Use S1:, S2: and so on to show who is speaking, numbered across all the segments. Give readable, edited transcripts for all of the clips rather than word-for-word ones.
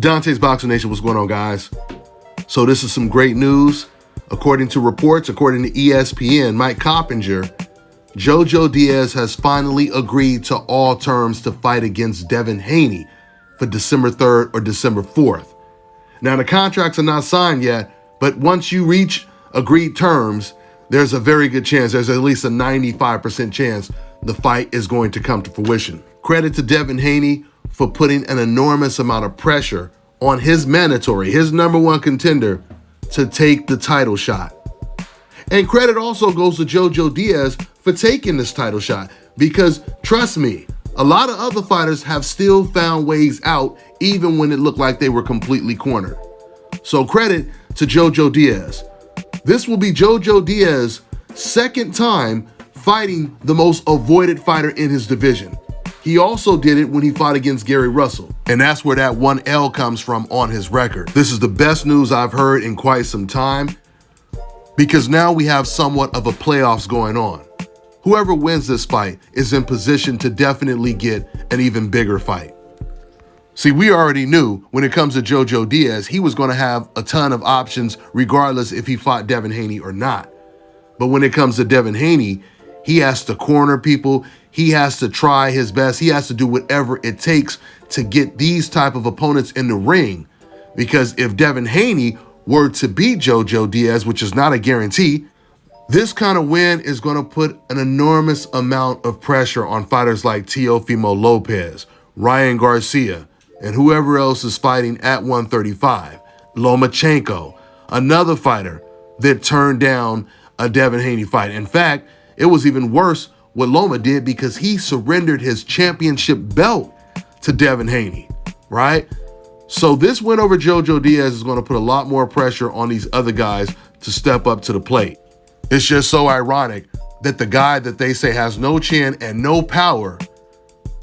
S1: Dontaesboxingnation, what's going on, guys? So this is some great news. According to reports, according to ESPN, Mike Coppinger, JoJo Diaz has finally agreed to all terms to fight against Devin Haney for December 3rd or December 4th. Now, the contracts are not signed yet, but once you reach agreed terms, there's a very good chance, there's at least a 95% chance the fight is going to come to fruition. Credit to Devin Haney for putting an enormous amount of pressure on his mandatory, his number one contender, to take the title shot. And credit also goes to JoJo Diaz for taking this title shot, because trust me, a lot of other fighters have still found ways out even when it looked like they were completely cornered. So credit to JoJo Diaz. This will be JoJo Diaz's second time fighting the most avoided fighter in his division. He also did it when he fought against Gary Russell, and that's where that 1 L comes from on his record. This is the best news I've heard in quite some time, because now we have somewhat of a playoffs going on. Whoever wins this fight is in position to definitely get an even bigger fight. See, we already knew when it comes to JoJo Diaz, he was going to have a ton of options regardless if he fought Devin Haney or not. But when it comes to Devin Haney, he has to corner people. He has to try his best. He has to do whatever it takes to get these type of opponents in the ring. Because if Devin Haney were to beat JoJo Diaz, which is not a guarantee, this kind of win is going to put an enormous amount of pressure on fighters like Teofimo Lopez, Ryan Garcia, and whoever else is fighting at 135. Lomachenko, another fighter that turned down a Devin Haney fight. In fact, it was even worse what Loma did, because he surrendered his championship belt to Devin Haney, right? So this win over JoJo Diaz is going to put a lot more pressure on these other guys to step up to the plate. It's just so ironic that the guy that they say has no chin and no power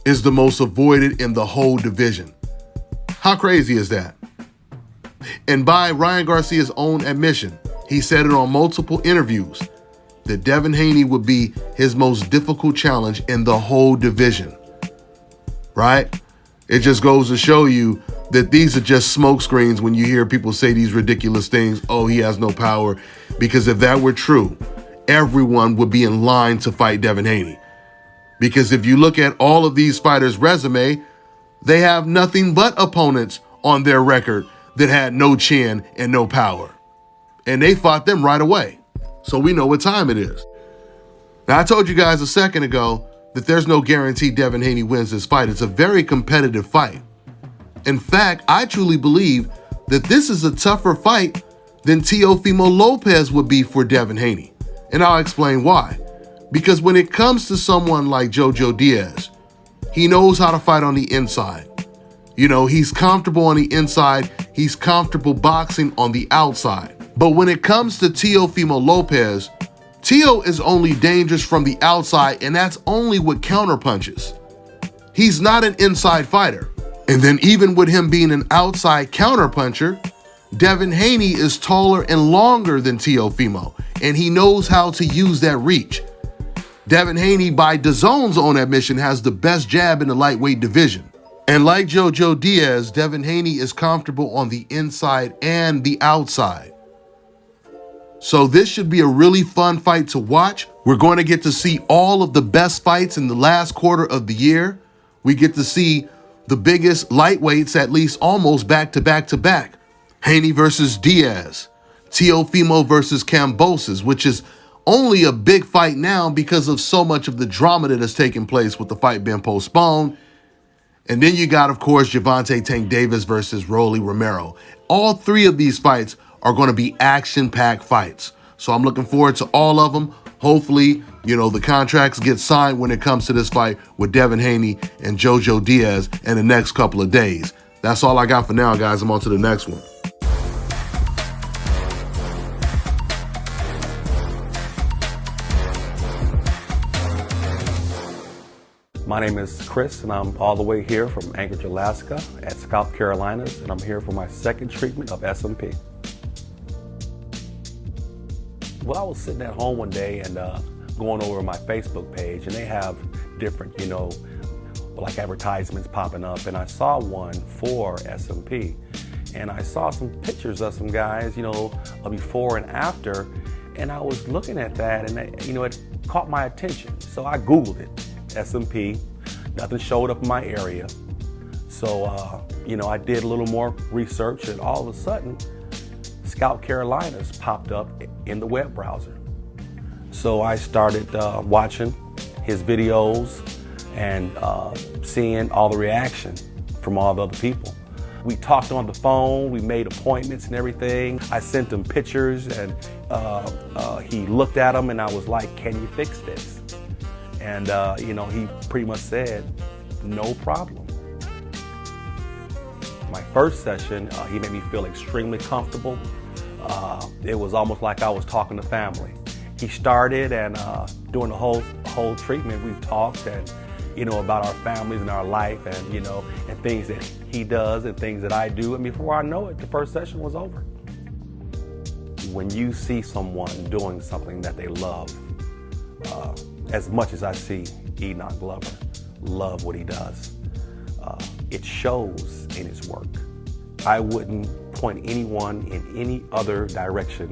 S1: is the most avoided in the whole division. How crazy is that? And by Ryan Garcia's own admission, he said it on multiple interviews, that Devin Haney would be his most difficult challenge in the whole division, right? It just goes to show you that these are just smoke screens when you hear people say these ridiculous things, oh, he has no power, because if that were true, everyone would be in line to fight Devin Haney. Because if you look at all of these fighters' resume, they have nothing but opponents on their record that had no chin and no power. And they fought them right away. So we know what time it is. Now, I told you guys a second ago that there's no guarantee Devin Haney wins this fight. It's a very competitive fight. In fact, I truly believe that this is a tougher fight than Teofimo Lopez would be for Devin Haney. And I'll explain why. Because when it comes to someone like JoJo Diaz, he knows how to fight on the inside. You know, he's comfortable on the inside. He's comfortable boxing on the outside. But when it comes to Teofimo Lopez, Teo is only dangerous from the outside, and that's only with counterpunches. He's not an inside fighter. And then even with him being an outside counterpuncher, Devin Haney is taller and longer than Teofimo, and he knows how to use that reach. Devin Haney, by DAZN's own admission, has the best jab in the lightweight division. And like JoJo Diaz, Devin Haney is comfortable on the inside and the outside. So this should be a really fun fight to watch. We're going to get to see all of the best fights in the last quarter of the year. We get to see the biggest lightweights, at least almost back to back to back. Haney versus Diaz, Teofimo versus Kambosos, which is only a big fight now because of so much of the drama that has taken place with the fight being postponed. And then you got, of course, Gervonta Tank Davis versus Rolly Romero. All three of these fights are going to be action-packed fights. So I'm looking forward to all of them. Hopefully, you know, the contracts get signed when it comes to this fight with Devin Haney and JoJo Diaz in the next couple of days. That's all I got for now, guys. I'm on to the next one.
S2: My name is Chris, and I'm all the way here from Anchorage, Alaska at ScalpCarolinas, and I'm here for my second treatment of SMP. Well, I was sitting at home one day and going over my Facebook page, and they have different, like advertisements popping up, and I saw one for SMP. and I saw some pictures of some guys, a before and after, and I was looking at that, and it caught my attention. So I Googled it, SMP. Nothing showed up in my area. So, I did a little more research, and all of a sudden, ScalpCarolinas popped up in the web browser. So I started watching his videos and seeing all the reaction from all the other people. We talked on the phone, we made appointments and everything. I sent him pictures, and he looked at them, and I was like, can you fix this? And he pretty much said, no problem. My first session, he made me feel extremely comfortable. It was almost like I was talking to family. He started, and during the whole treatment, we talked and about our families and our life, and and things that he does and things that I do. And before I know it, the first session was over. When you see someone doing something that they love, as much as I see Enoch Glover love what he does, it shows in his work. I wouldn't point anyone in any other direction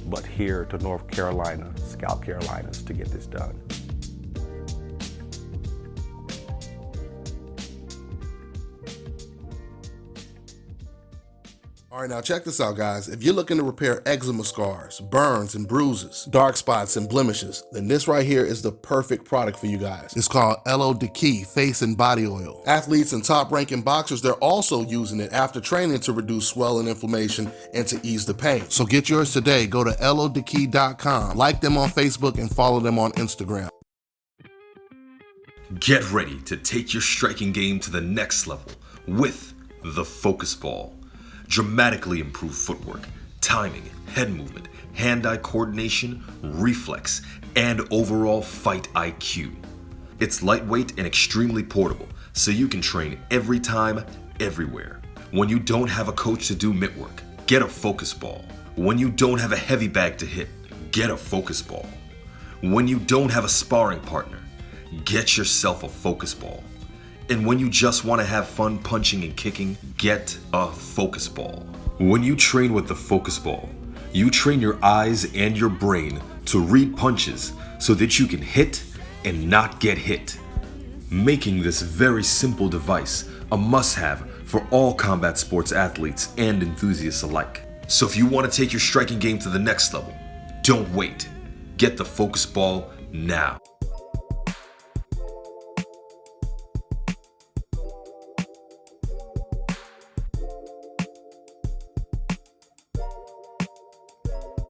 S2: but here to North Carolina, ScalpCarolinas, to get this done.
S1: All right, now check this out, guys. If you're looking to repair eczema scars, burns and bruises, dark spots and blemishes, then this right here is the perfect product for you guys. It's called Diaz Face and Body Oil. Athletes and top-ranking boxers, they're also using it after training to reduce swelling, inflammation, and to ease the pain. So get yours today. Go to lodkey.com, like them on Facebook, and follow them on Instagram.
S3: Get ready to take your striking game to the next level with the Focus Ball. Dramatically improve footwork, timing, head movement, hand-eye coordination, reflex, and overall fight IQ. It's lightweight and extremely portable, so you can train every time, everywhere. When you don't have a coach to do mitt work, get a Focus Ball. When you don't have a heavy bag to hit, get a Focus Ball. When you don't have a sparring partner, get yourself a Focus Ball. And when you just want to have fun punching and kicking, get a Focus Ball. When you train with the Focus Ball, you train your eyes and your brain to read punches so that you can hit and not get hit, making this very simple device a must-have for all combat sports athletes and enthusiasts alike. So if you want to take your striking game to the next level, don't wait. Get the Focus Ball now.